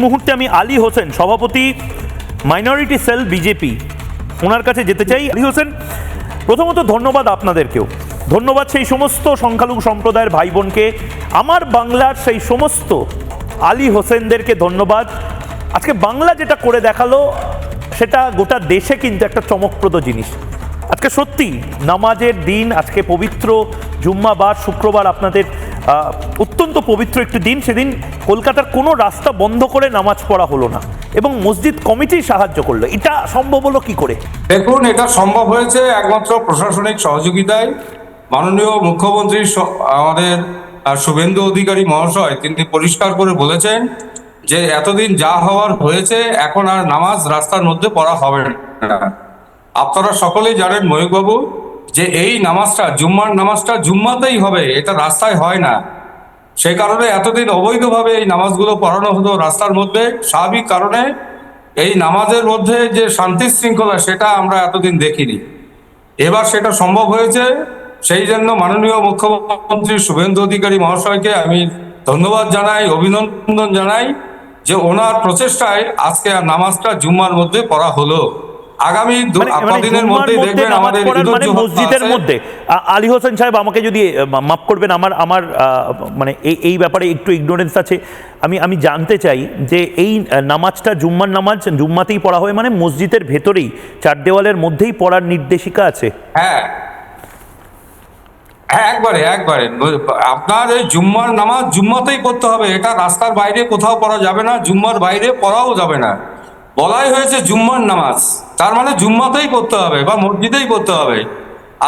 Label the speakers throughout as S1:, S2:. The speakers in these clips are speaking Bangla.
S1: মুহূর্তে আমি আলী হোসেন, সভাপতি মাইনরিটি সেল বিজেপি, ওনার কাছে যেতে চাই। আলী হোসেন, প্রথমত ধন্যবাদ আপনাদেরকেও, ধন্যবাদ সেই সমস্ত সংখ্যালঘু সম্প্রদায়ের ভাই বোনকে, আমার বাংলার সেই সমস্ত আলী হোসেনদেরকে ধন্যবাদ। আজকে বাংলা যেটা করে দেখালো সেটা গোটা দেশে কিন্তু একটা চমকপ্রদ জিনিস। আজকে সত্যি নামাজের দিন, আজকে পবিত্র জুম্মাবার, শুক্রবার আপনাদের অত্যন্ত পবিত্র একটি দিন। সেদিন কলকাতার কোনো রাস্তা বন্ধ করে নামাজ পড়া হলো না এবং মসজিদ কমিটি সাহায্য করলো। এটা সম্ভব হলো কি করে?
S2: দেখুন, এটা সম্ভব হয়েছে একমাত্র প্রশাসনিক সহযোগিতায়। মাননীয় মুখ্যমন্ত্রী আমাদের শুভেন্দু অধিকারী মহাশয় তিনি পরিষ্কার করে বলেছেন যে এতদিন যা হওয়ার হয়েছে, এখন আর নামাজ রাস্তার মধ্যে পড়া হবে না। আপনারা সকলেই জানেন ময়ূকবাবু যে এই নামাজটা, জুম্মার নামাজটা জুম্মাতেই হবে, এটা রাস্তায় হয় না। সেই কারণে এতদিন অবৈধভাবে এই নামাজগুলো পড়ানো হতো রাস্তার মধ্যে। স্বাভাবিক কারণে এই নামাজের মধ্যে যে শান্তি শৃঙ্খলা, সেটা আমরা এতদিন দেখিনি। এবার সেটা সম্ভব হয়েছে। সেই জন্য মাননীয় মুখ্যমন্ত্রী শুভেন্দু অধিকারী মহাশয়কে আমি ধন্যবাদ জানাই, অভিনন্দন জানাই যে ওনার প্রচেষ্টায় আজকে নামাজটা জুম্মার মধ্যে পড়া হলো। আগামী কদিনের মধ্যে দেখবেন আমাদের
S1: মসজিদের মধ্যে। আলী হোসেন সাহেব, আমাকে যদি মাফ করবেন, আমার মানে এই ব্যাপারে একটু ইগনোরেন্স আছে। আমি জানতে চাই যে এই নামাজটা জুম্মার নামাজ জুম্মাতেই পড়া হয়, মানে মসজিদের ভেতরেই চার দেওয়ালের মধ্যেই পড়ার নির্দেশিকা আছে?
S2: হ্যাঁ, একবারে আপনার এই জুম্মার নামাজ জুম্মাতেই পড়তে হবে। এটা রাস্তার বাইরে কোথাও পড়া যাবে না, জুম্মার বাইরে পড়াও যাবে না। বলাই হয়েছে জুম্মার নামাজ, তার মানে জুম্মাতেই পড়তে হবে বা মসজিদেই পড়তে হবে।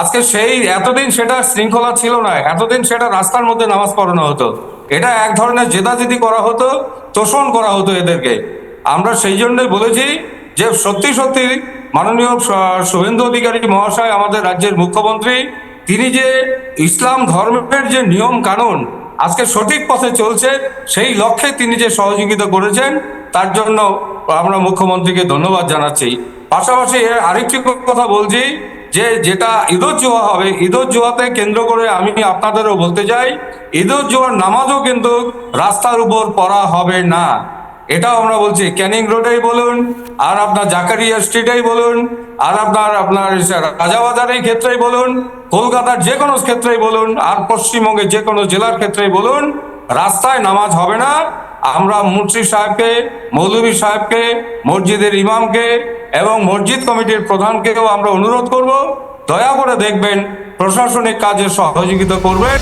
S2: আজকে সেই এতদিন সেটা শৃঙ্খলা ছিল না, এতদিন সেটা রাস্তার মধ্যে নামাজ পড়ানো হতো। এটা এক ধরনের জেদাজেদি করা হতো, তোষণ করা হতো এদেরকে। আমরা সেই জন্যই বলেছি যে সত্যি সত্যি মাননীয় শুভেন্দু অধিকারী মহাশয়, আমাদের রাজ্যের মুখ্যমন্ত্রী, তিনি যে ইসলাম ধর্মের যে নিয়ম কানুন আজকে সঠিক পথে চলছে, সেই লক্ষ্যে তিনি যে সহযোগিতা করেছেন, তার জন্য আমরা মুখ্যমন্ত্রীকে ধন্যবাদ জানাচ্ছি। পাশাপাশি আরেকটি কথা বলছি যে যেটা ঈদুজ্জোহা হবে, ঈদুজ্জোহাতে কেন্দ্র করে আমি আপনাদেরও বলতে চাই, ঈদুজ্জোহার নামাজও কিন্তু রাস্তার উপর পড়া হবে না। এটাও আমরা বলছি। ক্যানিং রোডেই বলুন, আর আপনার জাকারিয়া স্ট্রিটেই বলুন, আর আপনার রাজাবাজারের ক্ষেত্রেই বলুন, কলকাতার যে কোনো ক্ষেত্রেই বলুন, আর পশ্চিমবঙ্গের যে কোনো জেলার ক্ষেত্রেই বলুন, রাস্তায় নামাজ হবে না। আমরা মন্ত্রী সাহেবকে, মৌলভী সাহেবকে, মসজিদের ইমামকে এবং মসজিদ কমিটির প্রধানকেও আমরা অনুরোধ করব, দয়া করে দেখবেন, প্রশাসনিক কাজে সহযোগিতা করবেন।